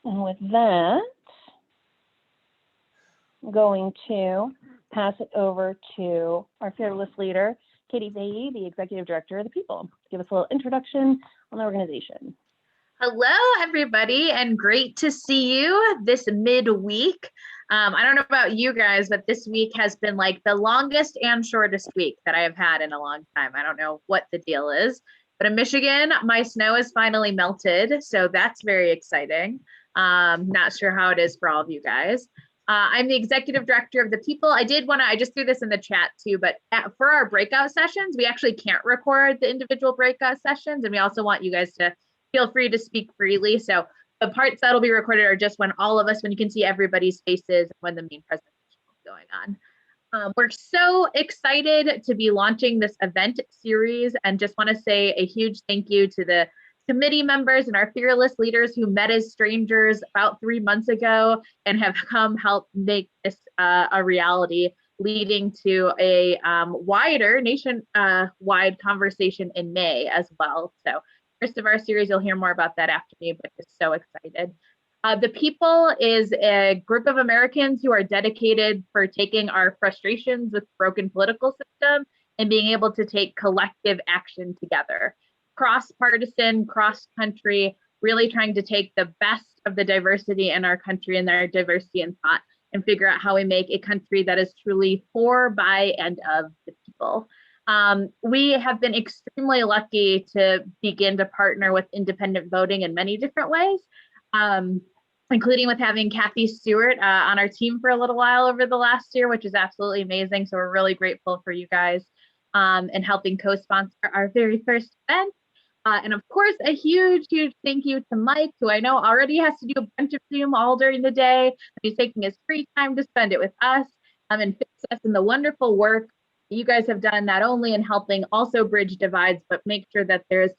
And with that, I'm going to pass it over to our fearless leader, Katie Fahey, the Executive Director of the People. Give us a little introduction on the organization. Hello, everybody, and great to see you this midweek. I don't know about you guys, but this week has been like the longest and shortest week that I have had in a long time. I don't know what the deal is, but in Michigan, my snow is finally melted, so that's very exciting. Not sure how it is for all of you guys. I'm the Executive Director of the People. I just threw this in the chat too, but for our breakout sessions, we actually can't record the individual breakout sessions, and we also want you guys to feel free to speak freely. So the parts that'll be recorded are just when you can see everybody's faces when the main presentation is going on. We're so excited to be launching this event series, and just want to say a huge thank you to the committee members and our fearless leaders who met as strangers about 3 months ago and have come help make this a reality, leading to a wider nation-wide conversation in May as well. So first of our series, you'll hear more about that after me, but just so excited. The People is a group of Americans who are dedicated for taking our frustrations with broken political system and being able to take collective action together. Cross-partisan, cross-country, really trying to take the best of the diversity in our country and our diversity in thought and figure out how we make a country that is truly for, by, and of the people. We have been extremely lucky to begin to partner with independent voting in many different ways, including with having Kathy Stewart on our team for a little while over the last year, which is absolutely amazing. So we're really grateful for you guys and helping co-sponsor our very first event. And of course, a huge, huge thank you to Mike, who I know already has to do a bunch of Zoom all during the day. He's taking his free time to spend it with us and FixUS and the wonderful work you guys have done, not only in helping also bridge divides, but make sure that there's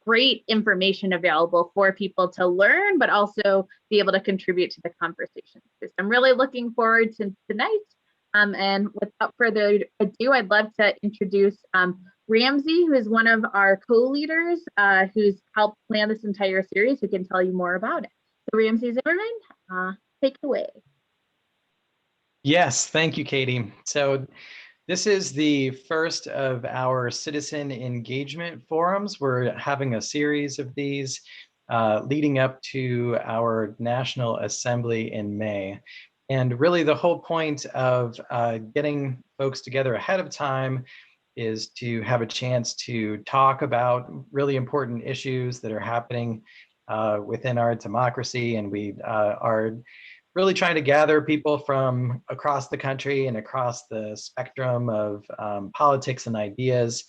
great information available for people to learn, but also be able to contribute to the conversation. So I'm really looking forward to tonight. And without further ado, I'd love to introduce Ramsey, who is one of our co-leaders who's helped plan this entire series, who can tell you more about it. So Ramsey Zimmerman, take it away. Yes, thank you, Katie. So this is the first of our citizen engagement forums. We're having a series of these leading up to our National Assembly in May. And really the whole point of getting folks together ahead of time is to have a chance to talk about really important issues that are happening within our democracy. And we are really trying to gather people from across the country and across the spectrum of politics and ideas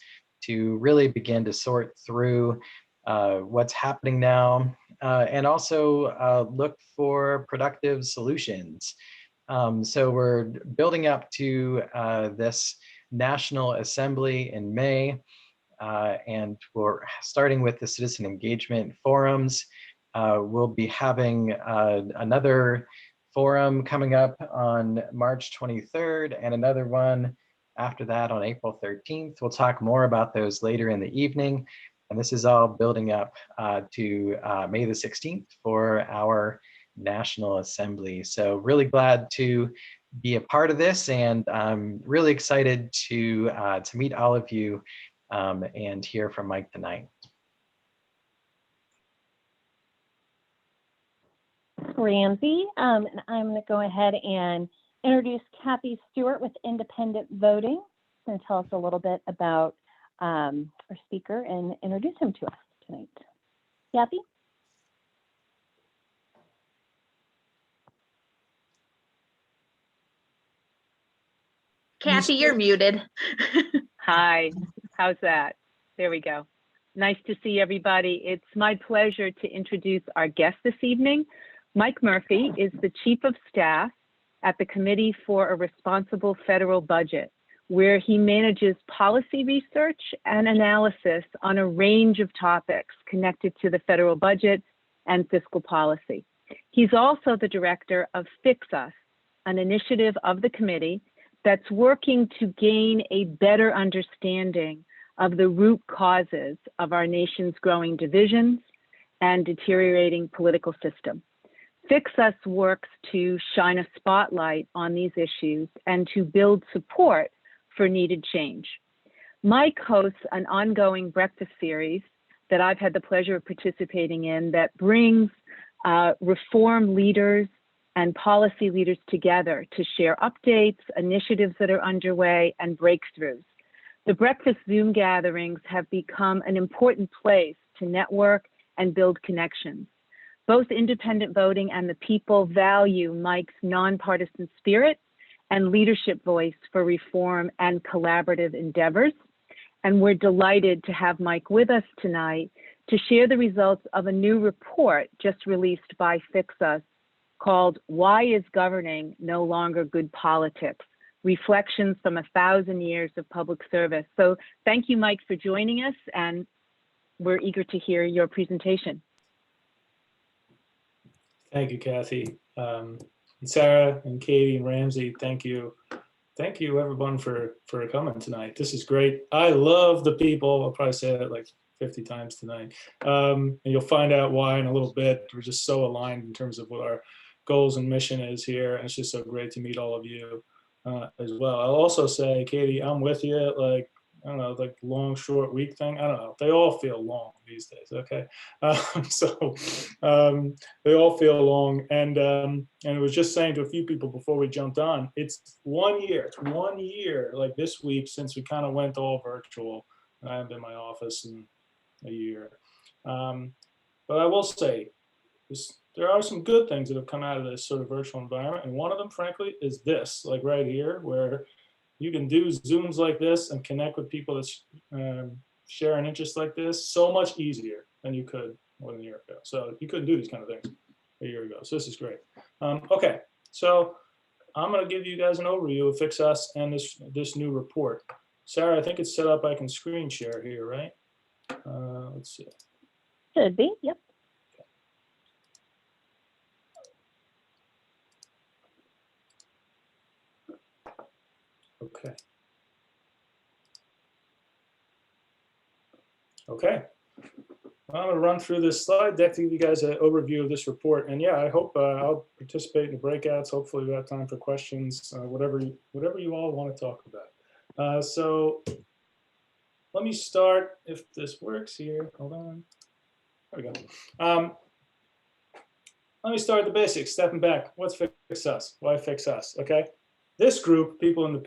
to really begin to sort through what's happening now and also look for productive solutions. So we're building up to this National Assembly in May, and we're starting with the citizen engagement forums. We'll be having another forum coming up on March 23rd and another one after that on April 13th. We'll talk more about those later in the evening. And this is all building up to May the 16th for our National Assembly. So really glad to be a part of this, and I'm really excited to meet all of you and hear from Mike tonight. Ramsey, and I'm going to go ahead and introduce Kathy Stewart with Independent Voting. She's going to tell us a little bit about our speaker and introduce him to us tonight. Kathy? Kathy, you're muted. Hi, how's that? There we go. Nice to see everybody. It's my pleasure to introduce our guest this evening. Mike Murphy is the Chief of Staff at the Committee for a Responsible Federal Budget, where he manages policy research and analysis on a range of topics connected to the federal budget and fiscal policy. He's also the director of FixUS, an initiative of the committee that's working to gain a better understanding of the root causes of our nation's growing divisions and deteriorating political system. FixUS works to shine a spotlight on these issues and to build support for needed change. Mike hosts an ongoing breakfast series that I've had the pleasure of participating in that brings reform leaders and policy leaders together to share updates, initiatives that are underway, and breakthroughs. The breakfast Zoom gatherings have become an important place to network and build connections. Both independent voting and the people value Mike's nonpartisan spirit and leadership voice for reform and collaborative endeavors. And we're delighted to have Mike with us tonight to share the results of a new report just released by FixUS called "Why is Governing No Longer Good Politics? Reflections from 1,000 Years of Public Service." So thank you, Mike, for joining us, and we're eager to hear your presentation. Thank you, Kathy. And Sarah and Katie and Ramsey, thank you. Thank you, everyone, for coming tonight. This is great. I love the people. I'll probably say that like 50 times tonight. And you'll find out why in a little bit. We're just so aligned in terms of what our goals and mission is here. And it's just so great to meet all of you as well. I'll also say, Katie, I'm with you. Like, I don't know, like long, short week thing. I don't know. They all feel long these days. Okay. They all feel long. And I was just saying to a few people before we jumped on, it's 1 year, like this week since we kind of went all virtual. And I haven't been in my office in a year. But I will say, there are some good things that have come out of this sort of virtual environment. And one of them, frankly, is this, like right here, where you can do Zooms like this and connect with people that share an interest like this so much easier than you could more than a year ago. So you couldn't do these kind of things a year ago. So this is great. Okay, so I'm going to give you guys an overview of FixUS and this new report. Sarah, I think it's set up. I can screen share here, right? Let's see. Should be, yep. Okay. Okay. I'm going to run through this slide deck to give you guys an overview of this report. And yeah, I hope I'll participate in the breakouts. Hopefully we have time for questions, whatever you all want to talk about. So let me start, if this works here. Hold on. There we go. Let me start at the basics, stepping back. What's FixUS? Why FixUS? Okay. This group, people in the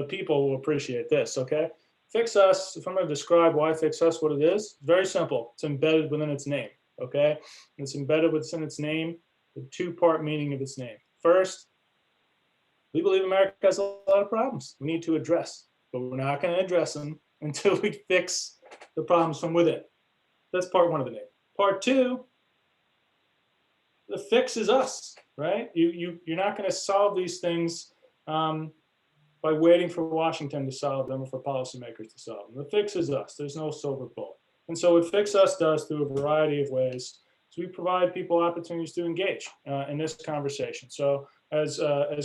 people will appreciate this, okay? FixUS, if I'm going to describe why FixUS, what it is, very simple. It's embedded within its name, okay? And it's embedded within its name, the two-part meaning of its name. First, we believe America has a lot of problems we need to address, but we're not going to address them until we fix the problems from within. That's part one of the name. Part two, the fix is us, right? You're not going to solve these things by waiting for Washington to solve them or for policymakers to solve them. The fix is us. There's no silver bullet. And so what FixUS does through a variety of ways is we provide people opportunities to engage in this conversation. So as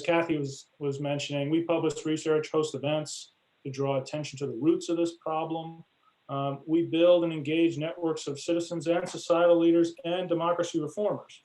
Kathy was mentioning, we publish research, host events to draw attention to the roots of this problem. We build and engage networks of citizens and societal leaders and democracy reformers,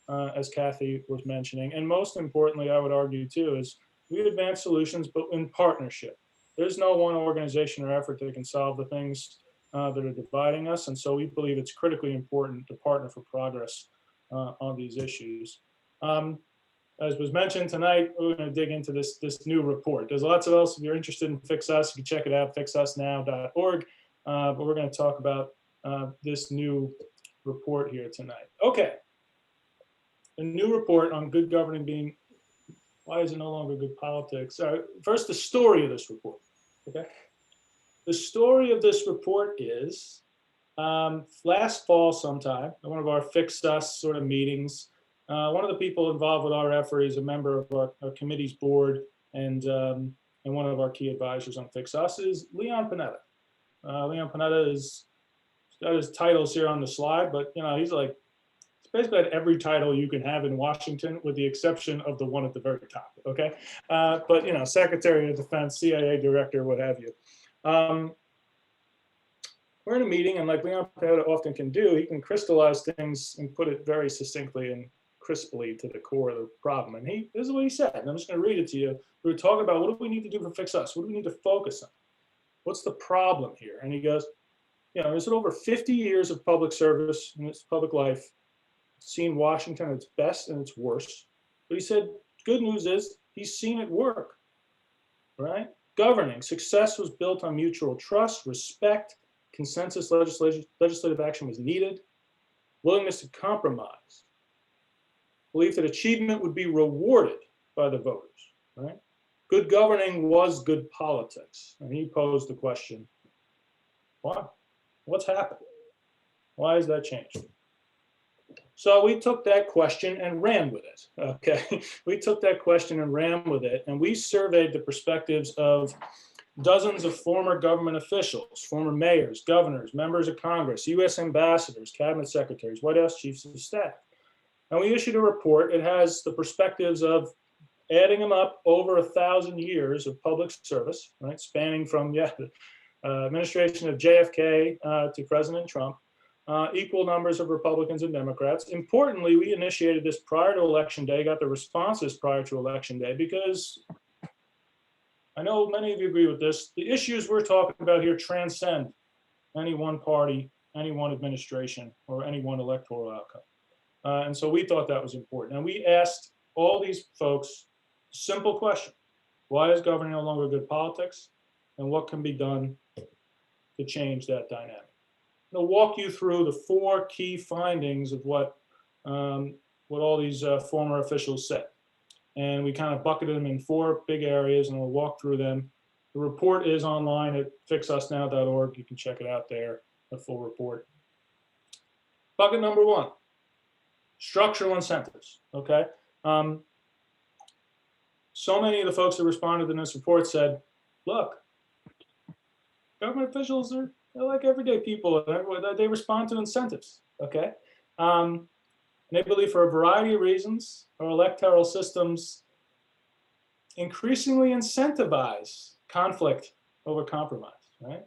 as Kathy was mentioning. And most importantly, I would argue too, is we advance solutions, but in partnership. There's no one organization or effort that can solve the things that are dividing us. And so we believe it's critically important to partner for progress on these issues. As was mentioned tonight, we're going to dig into this new report. There's lots of else. If you're interested in FixUS, you can check it out, fixusnow.org. But we're going to talk about this new report here tonight. Okay. A new report on good governing being, why is it no longer good politics? First, the story of this report, okay? The story of this report is last fall sometime, at one of our FixUS sort of meetings, one of the people involved with our effort is a member of our committee's board and one of our key advisors on FixUS is Leon Panetta. Leon Panetta he's got his titles here on the slide, but he's like, basically at every title you can have in Washington, with the exception of the one at the very top, okay? But, Secretary of Defense, CIA Director, what have you. We're in a meeting, and like Leon Panetta often can do, he can crystallize things and put it very succinctly and crisply to the core of the problem. And this is what he said, and I'm just going to read it to you. We were talking about, what do we need to do for FixUS? What do we need to focus on? What's the problem here? And he goes, there's over 50 years of public service in its public life, seen Washington at its best and its worst. But he said, good news is he's seen it work, right? Governing success was built on mutual trust, respect, consensus. Legislative action was needed, willingness to compromise, belief that achievement would be rewarded by the voters, right? Good governing was good politics. And he posed the question, why? What's happened? Why has that changed? So we took that question and ran with it, okay? We took that question and ran with it, and we surveyed the perspectives of dozens of former government officials, former mayors, governors, members of Congress, U.S. ambassadors, cabinet secretaries, White House chiefs of staff. And we issued a report. It has the perspectives of, adding them up, over 1,000 years of public service, right? Spanning from, the administration of JFK to President Trump. Equal numbers of Republicans and Democrats. Importantly, we initiated this prior to Election Day, got the responses prior to Election Day, because I know many of you agree with this. The issues we're talking about here transcend any one party, any one administration, or any one electoral outcome. And so we thought that was important. And we asked all these folks a simple question: why is governing no longer good politics? And what can be done to change that dynamic? I'll walk you through the 4 key findings of what all these former officials said. And we kind of bucketed them in 4 big areas, and we'll walk through them. The report is online at fixusnow.org. You can check it out there, the full report. Bucket number 1, structural incentives, okay? So many of the folks that responded in this report said, look, government officials are, they're like everyday people. They respond to incentives, okay? They believe, for a variety of reasons, our electoral systems increasingly incentivize conflict over compromise, right?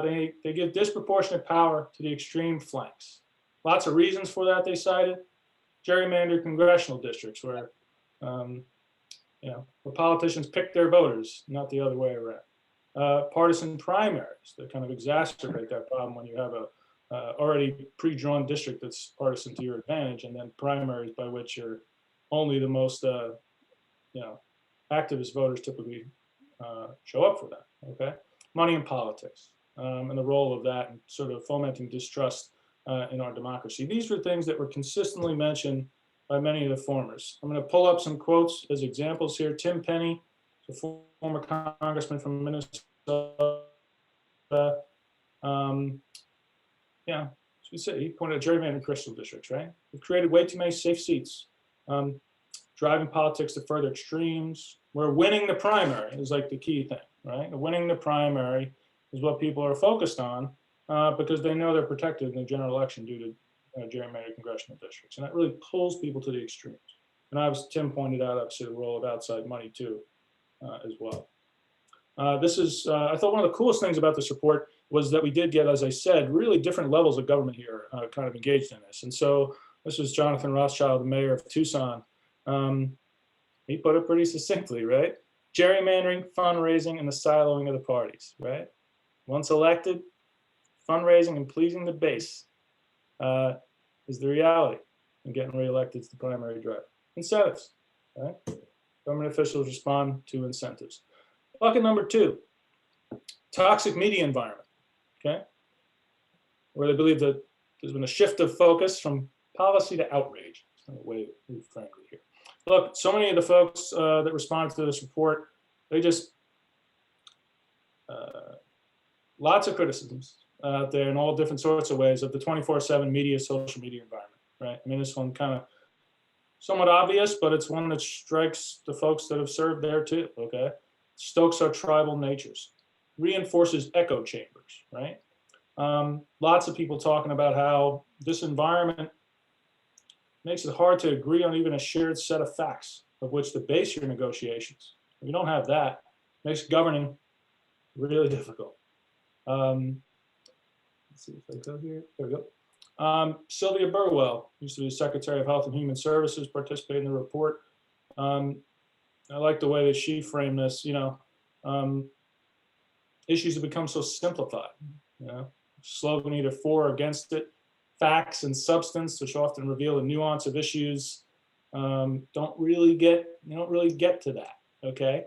They give disproportionate power to the extreme flanks. Lots of reasons for that they cited. Gerrymandered congressional districts where, where politicians pick their voters, not the other way around. Partisan primaries that kind of exacerbate that problem when you have a already pre-drawn district that's partisan to your advantage, and then primaries by which you're only the most activist voters typically show up for that. Okay, money in politics and the role of that in sort of fomenting distrust in our democracy. These were things that were consistently mentioned by many of the formers. I'm going to pull up some quotes as examples here. Tim Penny, the former congressman from Minnesota, he pointed out gerrymandered crystal districts, right? We've created way too many safe seats, driving politics to further extremes. Where winning the primary is like the key thing, right? Winning the primary is what people are focused on because they know they're protected in the general election due to gerrymandered congressional districts. And that really pulls people to the extremes. And obviously, Tim pointed out, obviously, the role of outside money too, as well. This is, I thought one of the coolest things about this report was that we did get, as I said, really different levels of government here kind of engaged in this. And so this was Jonathan Rothschild, the mayor of Tucson. He put it pretty succinctly, right? Gerrymandering, fundraising, and the siloing of the parties, right? Once elected, fundraising and pleasing the base is the reality. And getting reelected is the primary driver. Incentives, right? Government officials respond to incentives. Bucket number 2, toxic media environment, okay? Where they believe that there's been a shift of focus from policy to outrage. That's kind of the way we framed it here. Look, so many of the folks that responded to this report, they just, lots of criticisms out there in all different sorts of ways of the 24/7 media, social media environment, right? I mean, this one kind of somewhat obvious, but it's one that strikes the folks that have served there too, okay? Stokes our tribal natures, reinforces echo chambers, right? Lots of people talking about how this environment makes it hard to agree on even a shared set of facts of which to base your negotiations. If you don't have that, it makes governing really difficult. Let's see if I go here. There we go. Sylvia Burwell, used to be Secretary of Health and Human Services, participated in the report. I like the way that she framed this. Issues have become so simplified. Slogan either for or against it. Facts and substance, which often reveal the nuance of issues, don't really get to that. Okay,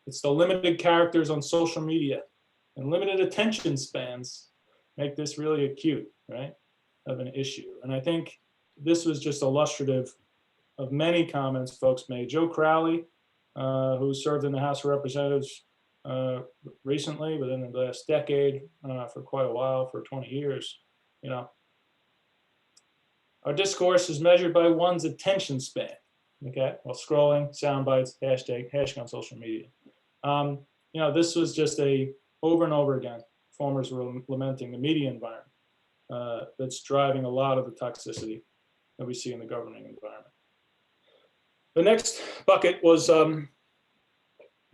it's the limited characters on social media and limited attention spans make this really acute, right, of an issue. And I think this was just illustrative of many comments folks made. Joe Crowley, who served in the House of Representatives recently, within the last decade, for quite a while, for 20 years, our discourse is measured by one's attention span, okay, while scrolling, sound bites, hashing on social media. This was just over and over again, formers were lamenting the media environment that's driving a lot of the toxicity that we see in the governing environment. The next bucket was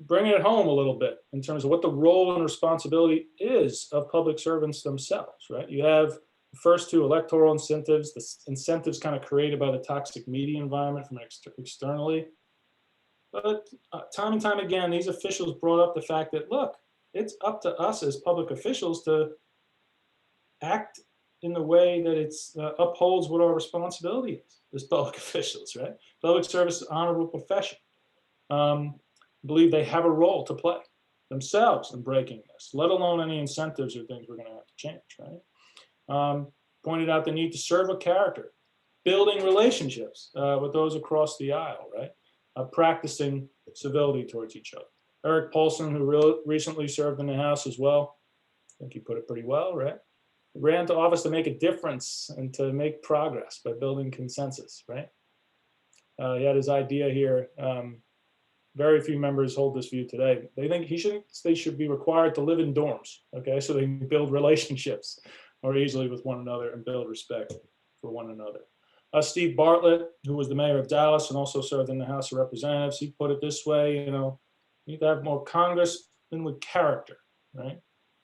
bringing it home a little bit in terms of what the role and responsibility is of public servants themselves, right? You have the first two, electoral incentives, the incentives kind of created by the toxic media environment from externally. But time and time again, these officials brought up the fact that, look, it's up to us as public officials to act in the way that it upholds what our responsibility is as public officials, right? Public service is an honorable profession. Believe they have a role to play themselves in breaking this, let alone any incentives or things we're going to have to change, right? Pointed out the need to serve a character, building relationships with those across the aisle, right? Practicing civility towards each other. Eric Paulson, who recently served in the House as well, I think he put it pretty well, right? Ran to office to make a difference and to make progress by building consensus, right? He had his idea here. Very few members hold this view today. They think they should be required to live in dorms, okay? So they can build relationships more easily with one another and build respect for one another. Steve Bartlett, who was the mayor of Dallas and also served in the House of Representatives, he put it this way, you need to have more congressmen with character, right?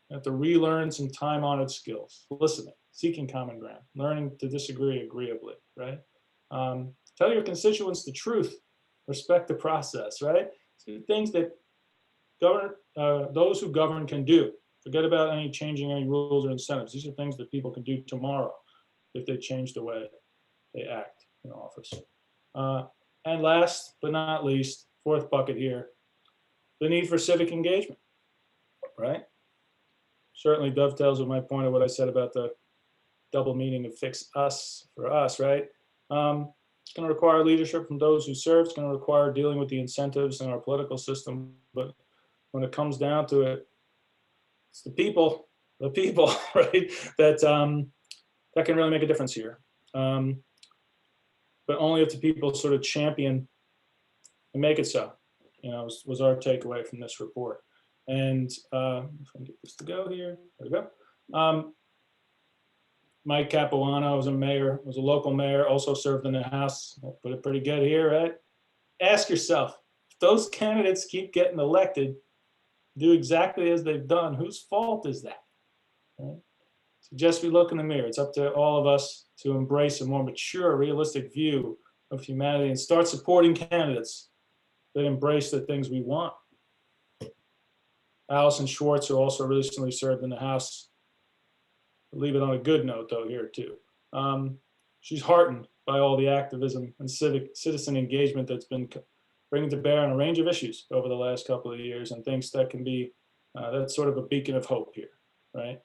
You have to relearn some time-honored skills, listening, seeking common ground, learning to disagree agreeably, right? Tell your constituents the truth, respect the process, right? So things that those who govern can do. Forget about changing any rules or incentives. These are things that people can do tomorrow if they change the way they act in office. And last but not least, fourth bucket here, the need for civic engagement, right? Certainly dovetails with my point of what I said about the double meaning of FixUS for us, right? It's going to require leadership from those who serve. It's going to require dealing with the incentives in our political system. But when it comes down to it, it's the people, right, that can really make a difference here. But only if the people sort of champion and make it so, was our takeaway from this report. And if I can get this to go here, there we go. Mike Capuano was a local mayor, also served in the House. I'll put it pretty good here, right? Ask yourself, if those candidates keep getting elected, do exactly as they've done, whose fault is that? Right? Suggest we look in the mirror. It's up to all of us to embrace a more mature, realistic view of humanity and start supporting candidates that embrace the things we want. Allison Schwartz, who also recently served in the House, leave it on a good note though here too. She's heartened by all the activism and citizen engagement that's been bringing to bear on a range of issues over the last couple of years, and thinks that can be, that's sort of a beacon of hope here, right?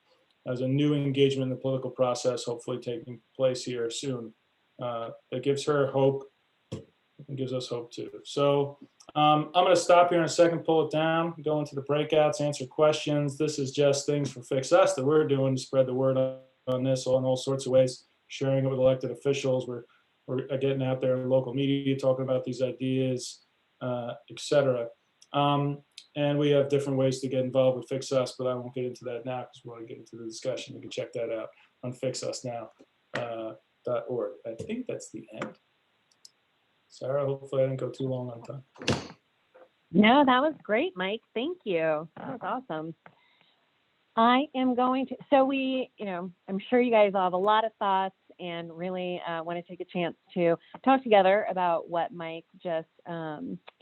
As a new engagement in the political process, hopefully taking place here soon, that gives her hope and gives us hope too. So I'm going to stop here in a second, pull it down, go into the breakouts, answer questions. This is just things for FixUS that we're doing to spread the word on this in all sorts of ways, sharing it with elected officials. We're getting out there in local media, talking about these ideas, etc. And we have different ways to get involved with FixUS, but I won't get into that now because we want to get into the discussion. You can check that out on fixusnow.org. I think that's the end. Sarah, hopefully I didn't go too long on time. No, that was great, Mike. Thank you. That was awesome. I am going to, so I'm sure you guys all have a lot of thoughts and really want to take a chance to talk together about what Mike just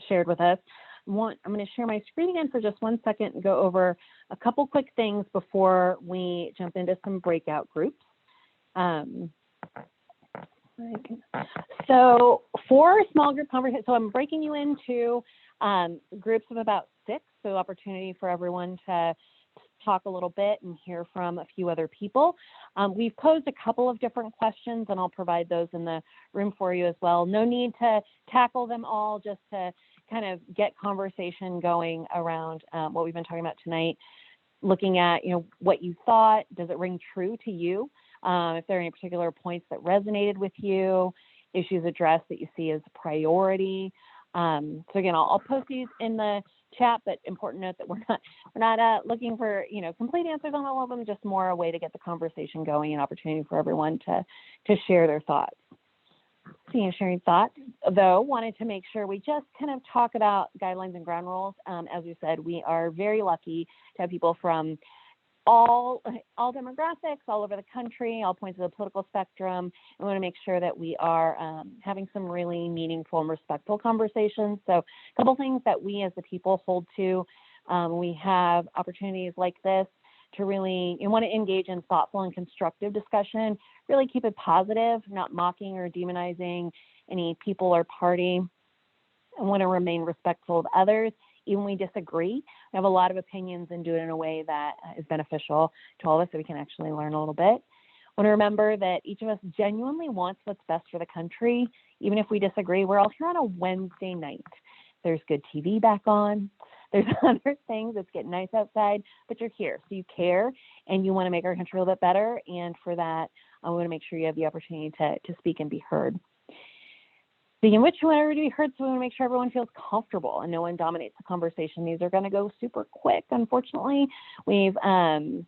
shared with us. I'm going to share my screen again for just 1 second and go over a couple quick things before we jump into some breakout groups. So for small group conversation, so I'm breaking you into groups of about 6, so opportunity for everyone to talk a little bit and hear from a few other people. We've posed a couple of different questions, and I'll provide those in the room for you as well. No need to tackle them all, just to kind of get conversation going around what we've been talking about tonight. Looking at, what you thought, does it ring true to you? If there are any particular points that resonated with you, issues addressed that you see as a priority. So again, I'll post these in the chat, but important note that we're not looking for complete answers on all of them, just more a way to get the conversation going, an opportunity for everyone to share their thoughts. Speaking of sharing thoughts, though, wanted to make sure we just kind of talk about guidelines and ground rules. As we said, we are very lucky to have people from all demographics, all over the country, all points of the political spectrum. We want to make sure that we are having some really meaningful and respectful conversations. So a couple things that we as the people hold to. We have opportunities like this to really, you want to engage in thoughtful and constructive discussion, really keep it positive, not mocking or demonizing any people or party. I want to remain respectful of others. Even when we disagree, we have a lot of opinions, and do it in a way that is beneficial to all of us so we can actually learn a little bit. I want to remember that each of us genuinely wants what's best for the country. Even if we disagree, we're all here on a Wednesday night. There's good TV back on. There's other things. It's getting nice outside, but you're here. So you care, and you want to make our country a little bit better. And for that, I want to make sure you have the opportunity to speak and be heard. Speaking of which, we want everybody to be heard, so we want to make sure everyone feels comfortable and no one dominates the conversation. These are going to go super quick, unfortunately. We've, to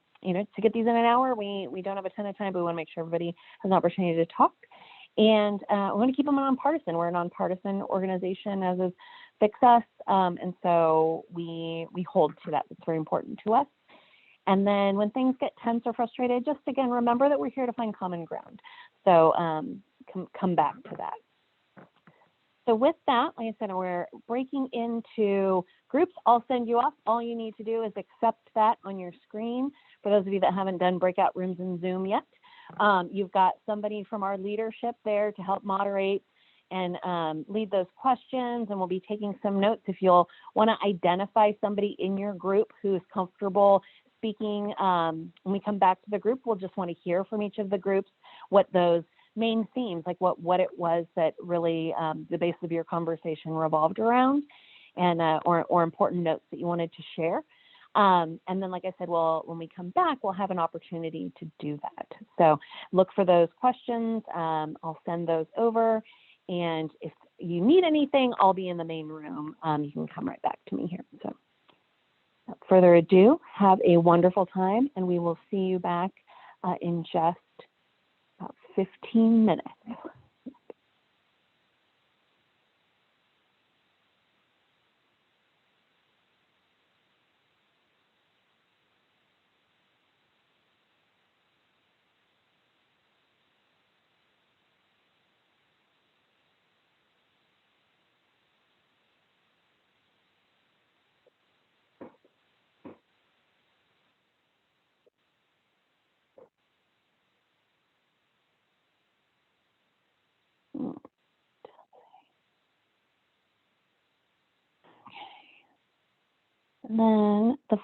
get these in an hour, we don't have a ton of time, but we want to make sure everybody has an opportunity to talk. And we want to keep them nonpartisan. We're a nonpartisan organization, as is FixUS, and so we hold to that. It's very important to us. And then when things get tense or frustrated, just again, remember that we're here to find common ground. So come back to that. So with that, like I said, we're breaking into groups. I'll send you off. All you need to do is accept that on your screen. For those of you that haven't done breakout rooms in Zoom yet, you've got somebody from our leadership there to help moderate and lead those questions. And we'll be taking some notes. If you'll want to identify somebody in your group who is comfortable speaking, when we come back to the group, we'll just want to hear from each of the groups what those main themes, like what it was that really the base of your conversation revolved around, and or important notes that you wanted to share. And then, like I said, when we come back, we'll have an opportunity to do that. So look for those questions. I'll send those over. And if you need anything, I'll be in the main room. You can come right back to me here. So without further ado, have a wonderful time, and we will see you back in just about 15 minutes. And then the